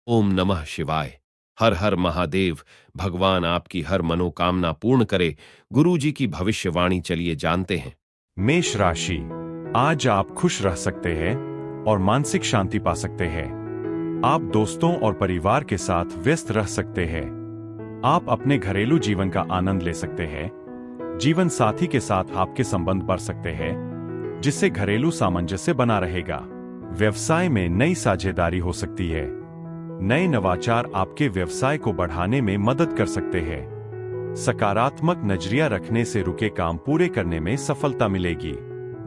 ओम नमः शिवाय। हर हर महादेव। भगवान आपकी हर मनोकामना पूर्ण करे। गुरु जी की भविष्यवाणी चलिए जानते हैं। मेष राशि, आज आप खुश रह सकते हैं और मानसिक शांति पा सकते हैं। आप दोस्तों और परिवार के साथ व्यस्त रह सकते हैं। आप अपने घरेलू जीवन का आनंद ले सकते हैं। जीवन साथी के साथ आपके संबंध बढ़ सकते हैं, जिससे घरेलू सामंजस्य बना रहेगा। व्यवसाय में नई साझेदारी हो सकती है। नए नवाचार आपके व्यवसाय को बढ़ाने में मदद कर सकते हैं। सकारात्मक नजरिया रखने से रुके काम पूरे करने में सफलता मिलेगी।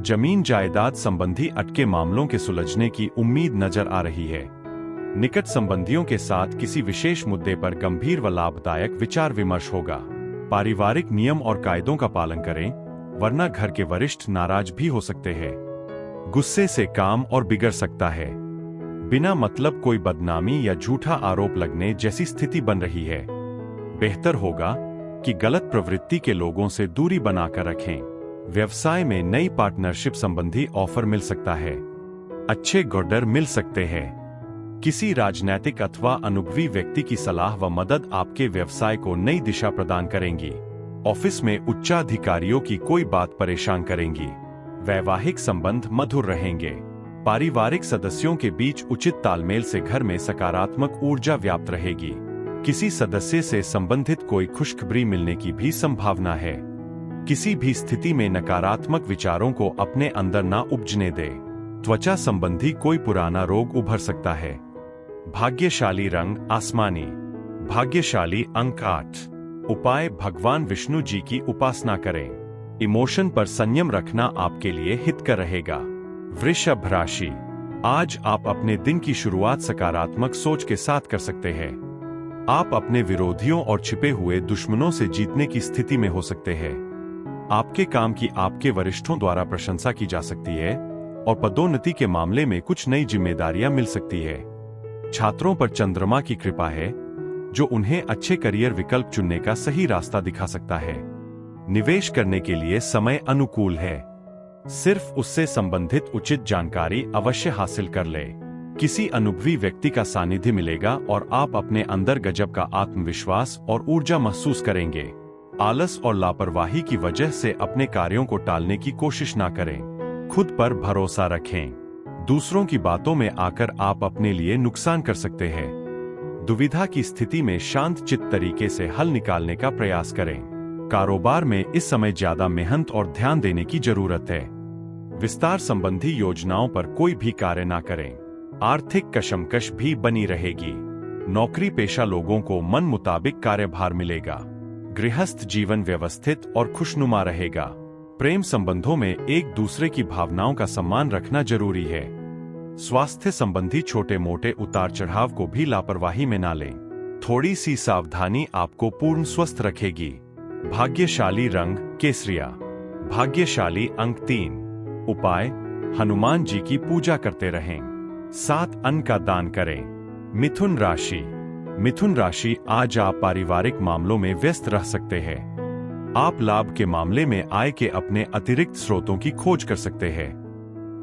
जमीन जायदाद संबंधी अटके मामलों के सुलझने की उम्मीद नजर आ रही है। निकट संबंधियों के साथ किसी विशेष मुद्दे पर गंभीर व लाभदायक विचार विमर्श होगा। पारिवारिक नियम और कायदों का पालन करें, वरना घर के वरिष्ठ नाराज भी हो सकते हैं। गुस्से से काम और बिगड़ सकता है। बिना मतलब कोई बदनामी या झूठा आरोप लगने जैसी स्थिति बन रही है। बेहतर होगा कि गलत प्रवृत्ति के लोगों से दूरी बनाकर रखें। व्यवसाय में नई पार्टनरशिप संबंधी ऑफर मिल सकता है। अच्छे ऑर्डर मिल सकते हैं। किसी राजनैतिक अथवा अनुभवी व्यक्ति की सलाह व मदद आपके व्यवसाय को नई दिशा प्रदान करेंगी। ऑफिस में उच्चाधिकारियों की कोई बात परेशान करेंगी। वैवाहिक संबंध मधुर रहेंगे। पारिवारिक सदस्यों के बीच उचित तालमेल से घर में सकारात्मक ऊर्जा व्याप्त रहेगी। किसी सदस्य से संबंधित कोई खुशखबरी मिलने की भी संभावना है। किसी भी स्थिति में नकारात्मक विचारों को अपने अंदर ना उपजने दे। त्वचा संबंधी कोई पुराना रोग उभर सकता है। भाग्यशाली रंग आसमानी। भाग्यशाली अंक 8। उपाय भगवान विष्णु जी की उपासना करें। इमोशन पर संयम रखना आपके लिए हितकर रहेगा। वृषभ राशि, आज आप अपने दिन की शुरुआत सकारात्मक सोच के साथ कर सकते हैं। आप अपने विरोधियों और छिपे हुए दुश्मनों से जीतने की स्थिति में हो सकते हैं। आपके काम की आपके वरिष्ठों द्वारा प्रशंसा की जा सकती है और पदोन्नति के मामले में कुछ नई जिम्मेदारियां मिल सकती है। छात्रों पर चंद्रमा की कृपा है, जो उन्हें अच्छे करियर विकल्प चुनने का सही रास्ता दिखा सकता है। निवेश करने के लिए समय अनुकूल है। सिर्फ उससे संबंधित उचित जानकारी अवश्य हासिल कर ले। किसी अनुभवी व्यक्ति का सानिध्य मिलेगा और आप अपने अंदर गजब का आत्मविश्वास और ऊर्जा महसूस करेंगे। आलस और लापरवाही की वजह से अपने कार्यों को टालने की कोशिश ना करें। खुद पर भरोसा रखें। दूसरों की बातों में आकर आप अपने लिए नुकसान कर सकते हैं। दुविधा की स्थिति में शांत चित्त तरीके से हल निकालने का प्रयास करें। कारोबार में इस समय ज्यादा मेहनत और ध्यान देने की जरूरत है। विस्तार संबंधी योजनाओं पर कोई भी कार्य ना करें। आर्थिक कशमकश भी बनी रहेगी। नौकरी पेशा लोगों को मन मुताबिक कार्यभार मिलेगा। गृहस्थ जीवन व्यवस्थित और खुशनुमा रहेगा। प्रेम संबंधों में एक दूसरे की भावनाओं का सम्मान रखना जरूरी है। स्वास्थ्य संबंधी छोटे मोटे उतार चढ़ाव को भी लापरवाही में ना लें। थोड़ी सी सावधानी आपको पूर्ण स्वस्थ रखेगी। भाग्यशाली रंग केसरिया। भाग्यशाली अंक 3। उपाय हनुमान जी की पूजा करते रहें। 7 अन्न का दान करें। मिथुन राशि। मिथुन राशि, आज आप पारिवारिक मामलों में व्यस्त रह सकते हैं। आप लाभ के मामले में आय के अपने अतिरिक्त स्रोतों की खोज कर सकते हैं।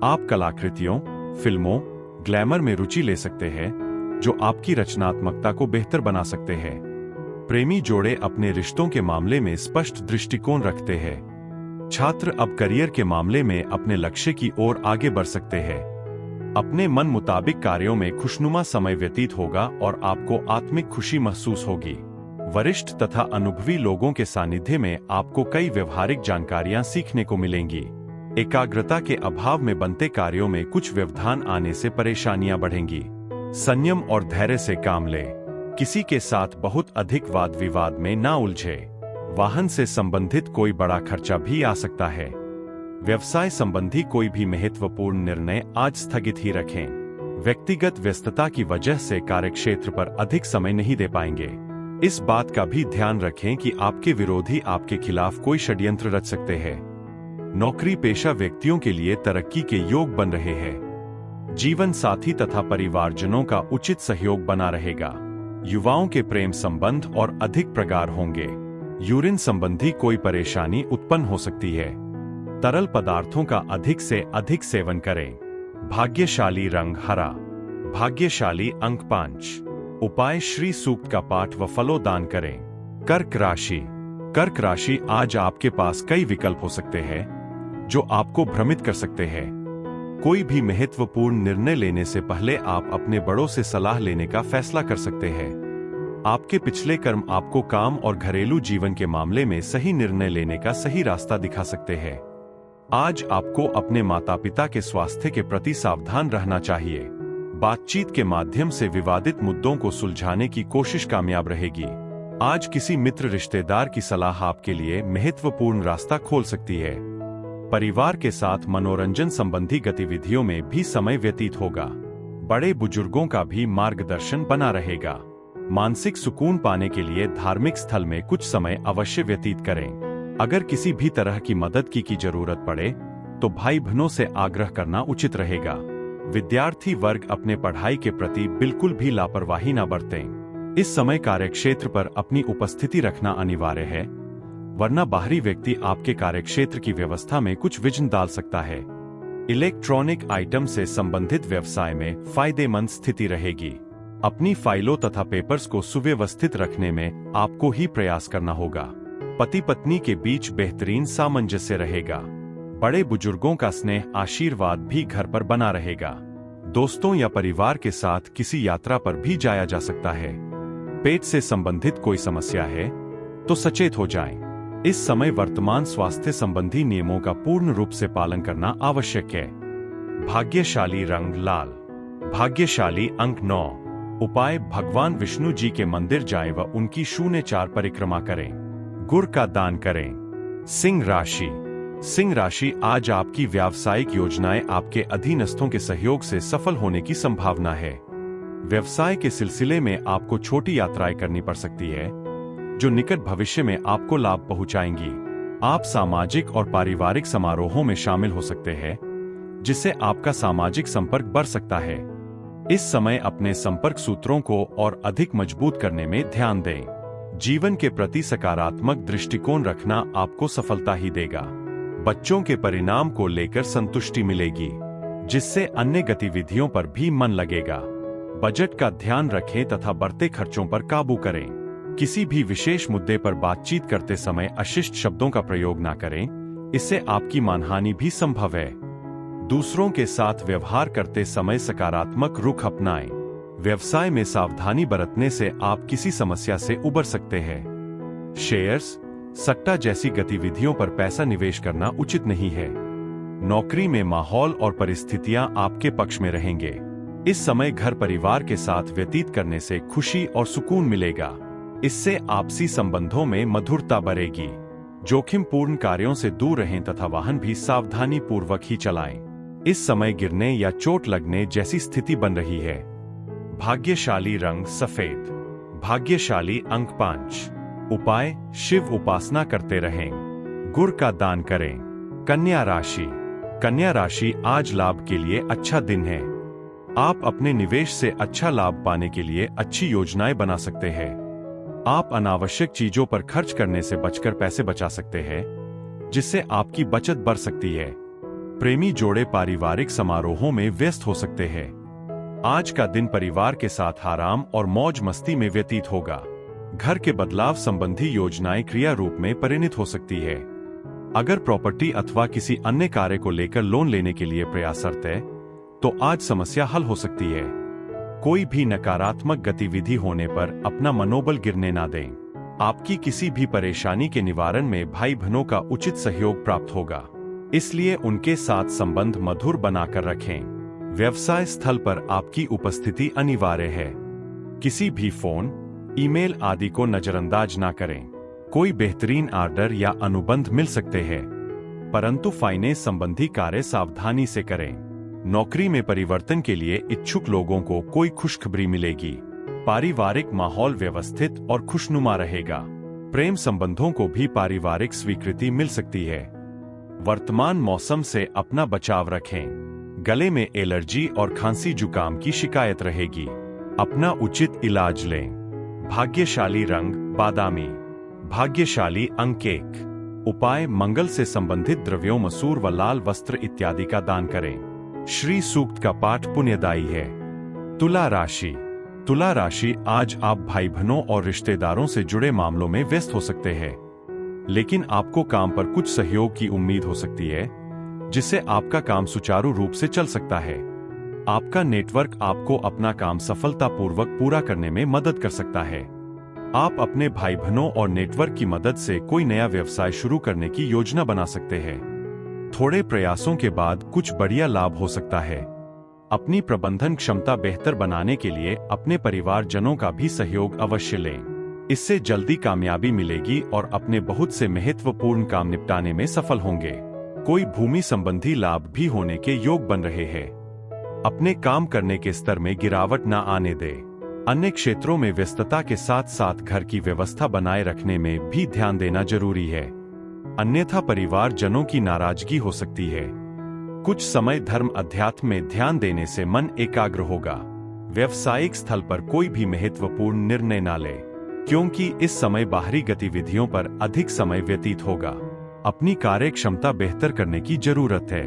आप कलाकृतियों, फिल्मों, ग्लैमर में रुचि ले सकते हैं, जो आपकी रचनात्मकता को बेहतर बना सकते हैं। प्रेमी जोड़े अपने रिश्तों के मामले में स्पष्ट दृष्टिकोण रखते हैं। छात्र अब करियर के मामले में अपने लक्ष्य की ओर आगे बढ़ सकते हैं। अपने मन मुताबिक कार्यों में खुशनुमा समय व्यतीत होगा और आपको आत्मिक खुशी महसूस होगी। वरिष्ठ तथा अनुभवी लोगों के सानिध्य में आपको कई व्यवहारिक जानकारियां सीखने को मिलेंगी। एकाग्रता के अभाव में बनते कार्यों में कुछ व्यवधान आने से परेशानियां बढ़ेंगी। संयम और धैर्य से काम ले। किसी के साथ बहुत अधिक वाद विवाद में ना उलझे। वाहन से संबंधित कोई बड़ा खर्चा भी आ सकता है। व्यवसाय संबंधी कोई भी महत्वपूर्ण निर्णय आज स्थगित ही रखें। व्यक्तिगत व्यस्तता की वजह से कार्यक्षेत्र पर अधिक समय नहीं दे पाएंगे। इस बात का भी ध्यान रखें कि आपके विरोधी आपके खिलाफ कोई षड्यंत्र रच सकते हैं। नौकरी पेशा व्यक्तियों के लिए तरक्की के योग बन रहे हैं। जीवन साथी तथा परिवारजनों का उचित सहयोग बना रहेगा। युवाओं के प्रेम संबंध और अधिक प्रगाढ़ होंगे। यूरिन संबंधी कोई परेशानी उत्पन्न हो सकती है। तरल पदार्थों का अधिक से अधिक सेवन करें। भाग्यशाली रंग हरा। भाग्यशाली अंक 5। उपाय श्री सूक्त का पाठ व फलोदान करें। कर्क राशि। कर्क राशि, आज आपके पास कई विकल्प हो सकते हैं जो आपको भ्रमित कर सकते हैं। कोई भी महत्वपूर्ण निर्णय लेने से पहले आप अपने बड़ों से सलाह लेने का फैसला कर सकते हैं। आपके पिछले कर्म आपको काम और घरेलू जीवन के मामले में सही निर्णय लेने का सही रास्ता दिखा सकते हैं। आज आपको अपने माता पिता के स्वास्थ्य के प्रति सावधान रहना चाहिए। बातचीत के माध्यम से विवादित मुद्दों को सुलझाने की कोशिश कामयाब रहेगी। आज किसी मित्र रिश्तेदार की सलाह आपके लिए महत्वपूर्ण रास्ता खोल सकती है। परिवार के साथ मनोरंजन संबंधी गतिविधियों में भी समय व्यतीत होगा। बड़े बुजुर्गों का भी मार्गदर्शन बना रहेगा। मानसिक सुकून पाने के लिए धार्मिक स्थल में कुछ समय अवश्य व्यतीत करें। अगर किसी भी तरह की मदद की जरूरत पड़े तो भाई बहनों से आग्रह करना उचित रहेगा। विद्यार्थी वर्ग अपने पढ़ाई के प्रति बिल्कुल भी लापरवाही न बरतें। इस समय कार्यक्षेत्र पर अपनी उपस्थिति रखना अनिवार्य है, वरना बाहरी व्यक्ति आपके कार्यक्षेत्र की व्यवस्था में कुछ विघ्न डाल सकता है। इलेक्ट्रॉनिक आइटम से संबंधित व्यवसाय में फायदेमंद स्थिति रहेगी। अपनी फाइलों तथा पेपर्स को सुव्यवस्थित रखने में आपको ही प्रयास करना होगा। पति पत्नी के बीच बेहतरीन सामंजस्य रहेगा। बड़े बुजुर्गों का स्नेह आशीर्वाद भी घर पर बना रहेगा। दोस्तों या परिवार के साथ किसी यात्रा पर भी जाया जा सकता है। पेट से संबंधित कोई समस्या है तो सचेत हो जाएं। इस समय वर्तमान स्वास्थ्य संबंधी नियमों का पूर्ण रूप से पालन करना आवश्यक है। भाग्यशाली रंग लाल। भाग्यशाली अंक 9। उपाय भगवान विष्णु जी के मंदिर जाएं व उनकी 04 परिक्रमा करें। गुड़ का दान करें। सिंह राशि। सिंह राशि, आज आपकी व्यावसायिक योजनाएं आपके अधीनस्थों के सहयोग से सफल होने की संभावना है। व्यवसाय के सिलसिले में आपको छोटी यात्राएं करनी पड़ सकती है जो निकट भविष्य में आपको लाभ पहुंचाएंगी। आप सामाजिक और पारिवारिक समारोहों में शामिल हो सकते हैं जिससे आपका सामाजिक संपर्क बढ़ सकता है। इस समय अपने संपर्क सूत्रों को और अधिक मजबूत करने में ध्यान दें। जीवन के प्रति सकारात्मक दृष्टिकोण रखना आपको सफलता ही देगा। बच्चों के परिणाम को लेकर संतुष्टि मिलेगी जिससे अन्य गतिविधियों पर भी मन लगेगा। बजट का ध्यान रखें तथा बढ़ते खर्चों पर काबू करें। किसी भी विशेष मुद्दे पर बातचीत करते समय अशिष्ट शब्दों का प्रयोग न करें, इससे आपकी मानहानि भी संभव है। दूसरों के साथ व्यवहार करते समय सकारात्मक रुख अपनाएं। व्यवसाय में सावधानी बरतने से आप किसी समस्या से उबर सकते हैं। शेयर्स, सट्टा जैसी गतिविधियों पर पैसा निवेश करना उचित नहीं है। नौकरी में माहौल और परिस्थितियां आपके पक्ष में रहेंगे। इस समय घर परिवार के साथ व्यतीत करने से खुशी और सुकून मिलेगा। इससे आपसी संबंधों में मधुरता बढ़ेगी। जोखिमपूर्ण कार्यों से दूर रहें तथा वाहन भी सावधानी पूर्वक ही चलाएं। इस समय गिरने या चोट लगने जैसी स्थिति बन रही है। भाग्यशाली रंग सफेद। भाग्यशाली अंक 5। उपाय शिव उपासना करते रहें। गुड़ का दान करें। कन्या राशि। कन्या राशि, आज लाभ के लिए अच्छा दिन है। आप अपने निवेश से अच्छा लाभ पाने के लिए अच्छी योजनाएं बना सकते हैं। आप अनावश्यक चीजों पर खर्च करने से बचकर पैसे बचा सकते हैं जिससे आपकी बचत बढ़ सकती है। प्रेमी जोड़े पारिवारिक समारोहों में व्यस्त हो सकते हैं। आज का दिन परिवार के साथ आराम और मौज मस्ती में व्यतीत होगा। घर के बदलाव संबंधी योजनाएं क्रिया रूप में परिणत हो सकती है। अगर प्रॉपर्टी अथवा किसी अन्य कार्य को लेकर लोन लेने के लिए प्रयासरत है तो आज समस्या हल हो सकती है। कोई भी नकारात्मक गतिविधि होने पर अपना मनोबल गिरने ना दें। आपकी किसी भी परेशानी के निवारण में भाई बहनों का उचित सहयोग प्राप्त होगा, इसलिए उनके साथ संबंध मधुर बनाकर रखें। व्यवसाय स्थल पर आपकी उपस्थिति अनिवार्य है। किसी भी फोन, ईमेल आदि को नजरअंदाज ना करें। कोई बेहतरीन ऑर्डर या अनुबंध मिल सकते हैं, परंतु फाइनेंस संबंधी कार्य सावधानी से करें। नौकरी में परिवर्तन के लिए इच्छुक लोगों को कोई खुशखबरी मिलेगी। पारिवारिक माहौल व्यवस्थित और खुशनुमा रहेगा। प्रेम संबंधों को भी पारिवारिक स्वीकृति मिल सकती है। वर्तमान मौसम से अपना बचाव रखें। गले में एलर्जी और खांसी जुकाम की शिकायत रहेगी। अपना उचित इलाज लें। भाग्यशाली रंग बादामी। भाग्यशाली अंक 1। उपाय मंगल से संबंधित द्रव्यों मसूर व लाल वस्त्र इत्यादि का दान करें। श्री सूक्त का पाठ पुण्यदायी है। तुला राशि। तुला राशि, आज आप भाई बहनों और रिश्तेदारों से जुड़े मामलों में व्यस्त हो सकते हैं, लेकिन आपको काम पर कुछ सहयोग की उम्मीद हो सकती है, जिससे आपका काम सुचारू रूप से चल सकता है। आपका नेटवर्क आपको अपना काम सफलतापूर्वक पूरा करने में मदद कर सकता है। आप अपने भाई बहनों और नेटवर्क की मदद से कोई नया व्यवसाय शुरू करने की योजना बना सकते हैं। थोड़े प्रयासों के बाद कुछ बढ़िया लाभ हो सकता है। अपनी प्रबंधन क्षमता बेहतर बनाने के लिए अपने परिवारजनों का भी सहयोग अवश्य लें। इससे जल्दी कामयाबी मिलेगी और अपने बहुत से महत्वपूर्ण काम निपटाने में सफल होंगे। कोई भूमि संबंधी लाभ भी होने के योग बन रहे हैं। अपने काम करने के स्तर में गिरावट न आने दें। अन्य क्षेत्रों में व्यस्तता के साथ साथ घर की व्यवस्था बनाए रखने में भी ध्यान देना जरूरी है, अन्यथा परिवारजनों की नाराजगी हो सकती है। कुछ समय धर्म अध्यात्म में ध्यान देने से मन एकाग्र होगा। व्यवसायिक स्थल पर कोई भी महत्वपूर्ण निर्णय न ले, क्योंकि इस समय बाहरी गतिविधियों पर अधिक समय व्यतीत होगा। अपनी कार्य क्षमता बेहतर करने की जरूरत है।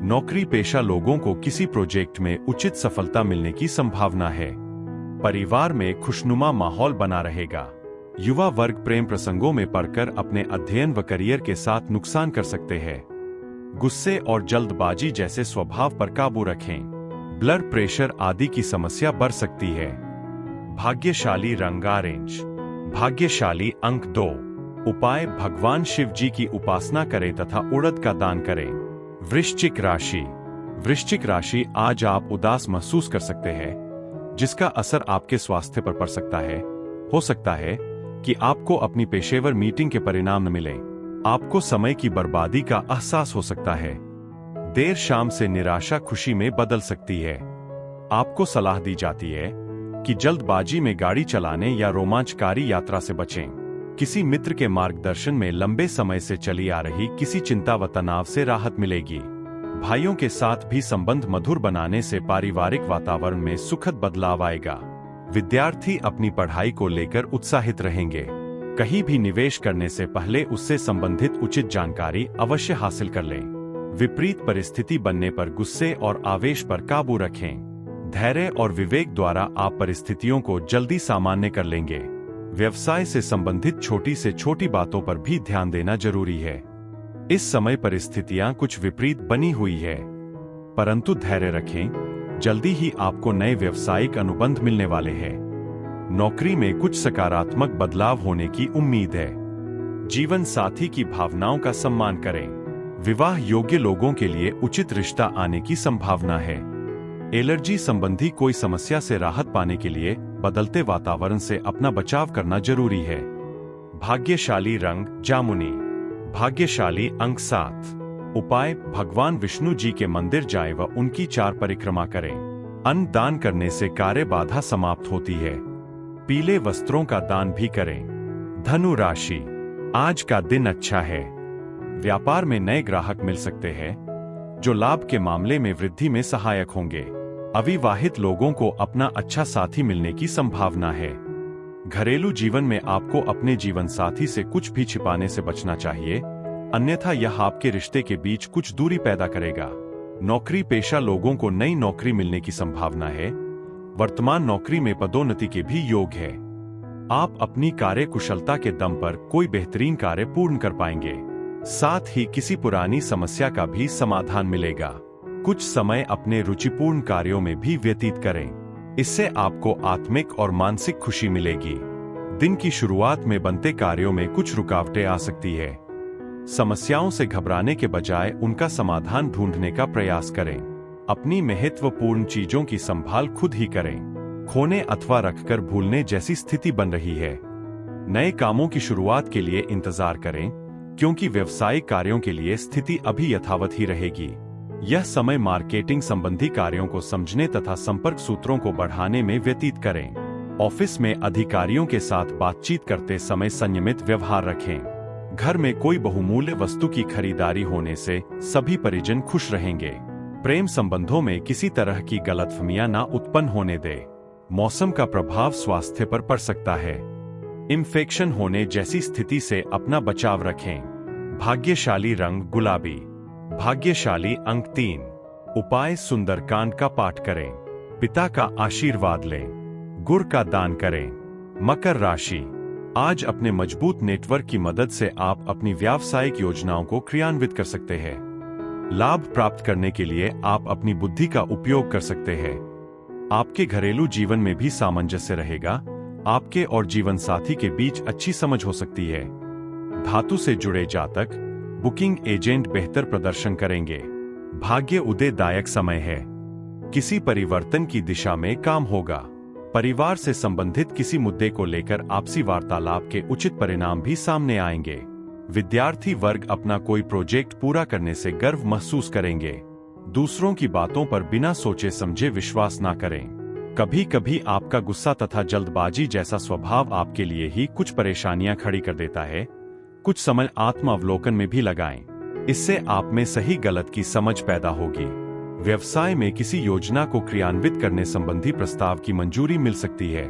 नौकरी पेशा लोगों को किसी प्रोजेक्ट में उचित सफलता मिलने की संभावना है। परिवार में खुशनुमा माहौल बना रहेगा। युवा वर्ग प्रेम प्रसंगों में पड़कर अपने अध्ययन व करियर के साथ नुकसान कर सकते हैं। गुस्से और जल्दबाजी जैसे स्वभाव पर काबू रखें। ब्लड प्रेशर आदि की समस्या बढ़ सकती है। भाग्यशाली रंग ऑरेंज। भाग्यशाली अंक 2। उपाय, भगवान शिव जी की उपासना करें तथा उड़द का दान करें। वृश्चिक राशि। वृश्चिक राशि, आज आप उदास महसूस कर सकते हैं, जिसका असर आपके स्वास्थ्य पर पड़ सकता है। हो सकता है कि आपको अपनी पेशेवर मीटिंग के परिणाम न मिले। आपको समय की बर्बादी का एहसास हो सकता है। देर शाम से निराशा खुशी में बदल सकती है। आपको सलाह दी जाती है कि जल्दबाजी में गाड़ी चलाने या रोमांचकारी यात्रा से बचें। किसी मित्र के मार्गदर्शन में लंबे समय से चली आ रही किसी चिंता व तनाव से राहत मिलेगी। भाइयों के साथ भी संबंध मधुर बनाने से पारिवारिक वातावरण में सुखद बदलाव आएगा। विद्यार्थी अपनी पढ़ाई को लेकर उत्साहित रहेंगे। कहीं भी निवेश करने से पहले उससे संबंधित उचित जानकारी अवश्य हासिल कर लें। विपरीत परिस्थिति बनने पर गुस्से और आवेश पर काबू रखें। धैर्य और विवेक द्वारा आप परिस्थितियों को जल्दी सामान्य कर लेंगे। व्यवसाय से संबंधित छोटी से छोटी बातों पर भी ध्यान देना जरूरी है। इस समय परिस्थितियां कुछ विपरीत बनी हुई है, परंतु धैर्य रखें, जल्दी ही आपको नए व्यवसायिक अनुबंध मिलने वाले हैं। नौकरी में कुछ सकारात्मक बदलाव होने की उम्मीद है। जीवन साथी की भावनाओं का सम्मान करें। विवाह योग्य लोगों के लिए उचित रिश्ता आने की संभावना है। एलर्जी संबंधी कोई समस्या से राहत पाने के लिए बदलते वातावरण से अपना बचाव करना जरूरी है। भाग्यशाली रंग जामुनी। भाग्यशाली अंक 7। उपाय, भगवान विष्णु जी के मंदिर जाएं व उनकी 4 परिक्रमा करें। अन्न दान करने से कार्य बाधा समाप्त होती है। पीले वस्त्रों का दान भी करें। धनु राशि, आज का दिन अच्छा है। व्यापार में नए ग्राहक मिल सकते हैं, जो लाभ के मामले में वृद्धि में सहायक होंगे। अविवाहित लोगों को अपना अच्छा साथी मिलने की संभावना है। घरेलू जीवन में आपको अपने जीवन साथी से कुछ भी छिपाने से बचना चाहिए, अन्यथा यह आपके रिश्ते के बीच कुछ दूरी पैदा करेगा। नौकरी पेशा लोगों को नई नौकरी मिलने की संभावना है। वर्तमान नौकरी में पदोन्नति के भी योग है। आप अपनी कार्य कुशलता के दम पर कोई बेहतरीन कार्य पूर्ण कर पाएंगे। साथ ही किसी पुरानी समस्या का भी समाधान मिलेगा। कुछ समय अपने रुचिपूर्ण कार्यों में भी व्यतीत करें, इससे आपको आत्मिक और मानसिक खुशी मिलेगी। दिन की शुरुआत में बनते कार्यों में कुछ रुकावटें आ सकती है। समस्याओं से घबराने के बजाय उनका समाधान ढूंढने का प्रयास करें। अपनी महत्वपूर्ण चीजों की संभाल खुद ही करें। खोने अथवा रखकर भूलने जैसी स्थिति बन रही है। नए कामों की शुरुआत के लिए इंतजार करें, क्योंकि व्यवसायिक कार्यों के लिए स्थिति अभी यथावत ही रहेगी। यह समय मार्केटिंग संबंधी कार्यों को समझने तथा संपर्क सूत्रों को बढ़ाने में व्यतीत करें। ऑफिस में अधिकारियों के साथ बातचीत करते समय संयमित व्यवहार रखें। घर में कोई बहुमूल्य वस्तु की खरीदारी होने से सभी परिजन खुश रहेंगे। प्रेम संबंधों में किसी तरह की गलतफहमियां ना उत्पन्न होने दे। मौसम का प्रभाव स्वास्थ्य पर पड़ सकता है। इन्फेक्शन होने जैसी स्थिति से अपना बचाव रखें। भाग्यशाली रंग गुलाबी। भाग्यशाली अंक 3। उपाय, सुंदरकांड का पाठ करें। पिता का आशीर्वाद लें। गुड़ का दान करें। मकर राशि, आज अपने मजबूत नेटवर्क की मदद से आप अपनी व्यावसायिक योजनाओं को क्रियान्वित कर सकते हैं। लाभ प्राप्त करने के लिए आप अपनी बुद्धि का उपयोग कर सकते हैं। आपके घरेलू जीवन में भी सामंजस्य रहेगा। आपके और जीवन साथी के बीच अच्छी समझ हो सकती है। धातु से जुड़े जातक, बुकिंग एजेंट बेहतर प्रदर्शन करेंगे। भाग्य उदयदायक समय है। किसी परिवर्तन की दिशा में काम होगा। परिवार से संबंधित किसी मुद्दे को लेकर आपसी वार्तालाप के उचित परिणाम भी सामने आएंगे। विद्यार्थी वर्ग अपना कोई प्रोजेक्ट पूरा करने से गर्व महसूस करेंगे। दूसरों की बातों पर बिना सोचे समझे विश्वास ना करें। कभी कभी आपका गुस्सा तथा जल्दबाजी जैसा स्वभाव आपके लिए ही कुछ परेशानियां खड़ी कर देता है। कुछ समय आत्मावलोकन में भी लगाएं। इससे आप में सही गलत की समझ पैदा होगी। व्यवसाय में किसी योजना को क्रियान्वित करने संबंधी प्रस्ताव की मंजूरी मिल सकती है।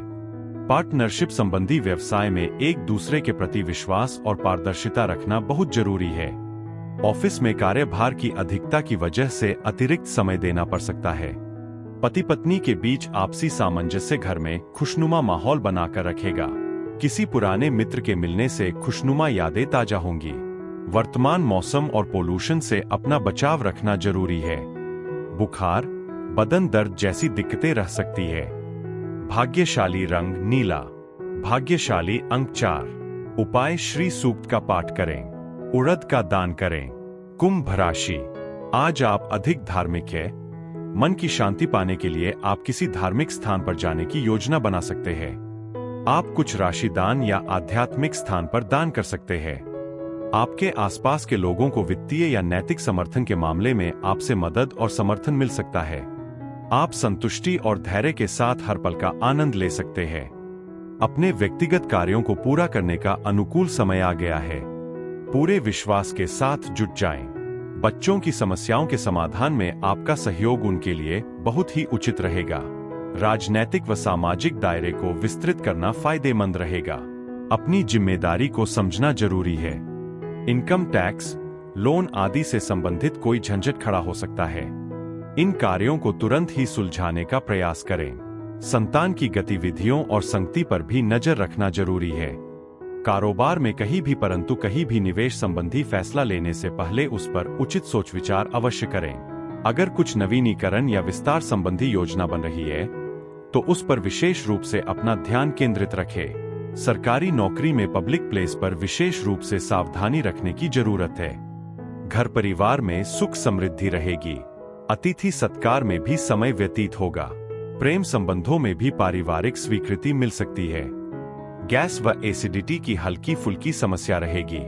पार्टनरशिप संबंधी व्यवसाय में एक दूसरे के प्रति विश्वास और पारदर्शिता रखना बहुत जरूरी है। ऑफिस में कार्यभार की अधिकता की वजह से अतिरिक्त समय देना पड़ सकता है। पति पत्नी के बीच आपसी सामंजस्य घर में खुशनुमा माहौल बनाकर रखेगा। किसी पुराने मित्र के मिलने से खुशनुमा यादें ताजा होंगी। वर्तमान मौसम और पोल्यूशन से अपना बचाव रखना जरूरी है। बुखार, बदन दर्द जैसी दिक्कतें रह सकती है। भाग्यशाली रंग नीला। भाग्यशाली अंक 4। उपाय श्री सूक्त का पाठ करें। उड़द का दान करें। कुंभ राशि, आज आप अधिक धार्मिक हैं। मन की शांति पाने के लिए आप किसी धार्मिक स्थान पर जाने की योजना बना सकते हैं। आप कुछ राशि दान या आध्यात्मिक स्थान पर दान कर सकते हैं। आपके आसपास के लोगों को वित्तीय या नैतिक समर्थन के मामले में आपसे मदद और समर्थन मिल सकता है। आप संतुष्टि और धैर्य के साथ हर पल का आनंद ले सकते हैं। अपने व्यक्तिगत कार्यों को पूरा करने का अनुकूल समय आ गया है। पूरे विश्वास के साथ जुट जाएं। बच्चों की समस्याओं के समाधान में आपका सहयोग उनके लिए बहुत ही उचित रहेगा। राजनैतिक व सामाजिक दायरे को विस्तृत करना फायदेमंद रहेगा। अपनी जिम्मेदारी को समझना जरूरी है। इनकम टैक्स, लोन आदि से संबंधित कोई झंझट खड़ा हो सकता है। इन कार्यों को तुरंत ही सुलझाने का प्रयास करें। संतान की गतिविधियों और संगति पर भी नजर रखना जरूरी है। कारोबार में कहीं भी परंतु कहीं भी निवेश संबंधी फैसला लेने से पहले उस पर उचित सोच विचार अवश्य करें। अगर कुछ नवीनीकरण या विस्तार संबंधी योजना बन रही है तो उस पर विशेष रूप से अपना ध्यान केंद्रित रखें। सरकारी नौकरी में पब्लिक प्लेस पर विशेष रूप से सावधानी रखने की जरूरत है। घर परिवार में सुख समृद्धि रहेगी। अतिथि सत्कार में भी समय व्यतीत होगा। प्रेम संबंधों में भी पारिवारिक स्वीकृति मिल सकती है। गैस व एसिडिटी की हल्की फुल्की समस्या रहेगी।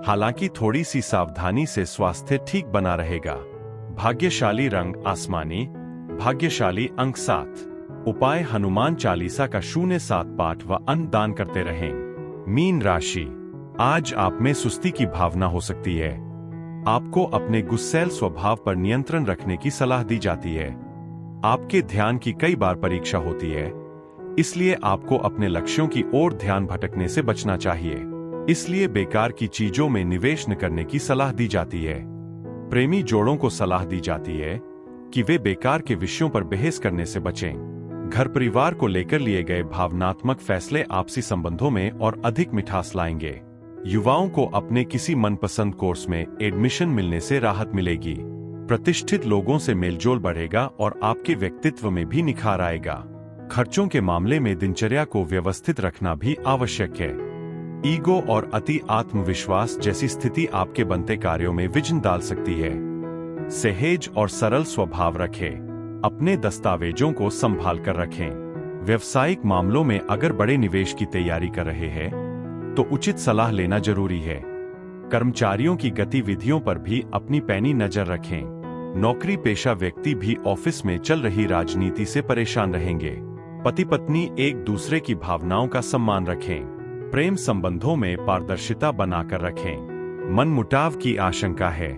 हालांकि थोड़ी सी सावधानी से स्वास्थ्य ठीक बना रहेगा। भाग्यशाली रंग आसमानी। भाग्यशाली अंक 7। उपाय हनुमान चालीसा का 07 पाठ व अन्न दान करते रहें। मीन राशि, आज आप में सुस्ती की भावना हो सकती है। आपको अपने गुस्सैल स्वभाव पर नियंत्रण रखने की सलाह दी जाती है। आपके ध्यान की कई बार परीक्षा होती है, इसलिए आपको अपने लक्ष्यों की ओर ध्यान भटकने से बचना चाहिए। इसलिए बेकार की चीजों में निवेश न करने की सलाह दी जाती है। प्रेमी जोड़ों को सलाह दी जाती है कि वे बेकार के विषयों पर बहस करने से बचें। घर परिवार को लेकर लिए गए भावनात्मक फैसले आपसी संबंधों में और अधिक मिठास लाएंगे। युवाओं को अपने किसी मनपसंद कोर्स में एडमिशन मिलने से राहत मिलेगी। प्रतिष्ठित लोगों से मेलजोल बढ़ेगा और आपके व्यक्तित्व में भी निखार आएगा। खर्चों के मामले में दिनचर्या को व्यवस्थित रखना भी आवश्यक है। ईगो और अति आत्मविश्वास जैसी स्थिति आपके बनते कार्यों में विघ्न डाल सकती है। सहेज और सरल स्वभाव रखें। अपने दस्तावेजों को संभाल कर रखें। व्यवसायिक मामलों में अगर बड़े निवेश की तैयारी कर रहे हैं तो उचित सलाह लेना जरूरी है। कर्मचारियों की गतिविधियों पर भी अपनी पैनी नजर रखें। नौकरी पेशा व्यक्ति भी ऑफिस में चल रही राजनीति से परेशान रहेंगे। पति पत्नी एक दूसरे की भावनाओं का सम्मान रखें। प्रेम संबंधों में पारदर्शिता बनाकर रखें। मनमुटाव की आशंका है।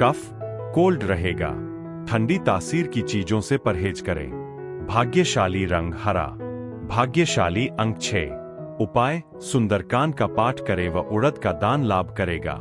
कफ, कोल्ड रहेगा। ठंडी तासीर की चीजों से परहेज करें। भाग्यशाली रंग हरा। भाग्यशाली अंक 6। उपाय सुंदरकांड का पाठ करें व उड़द का दान लाभ करेगा।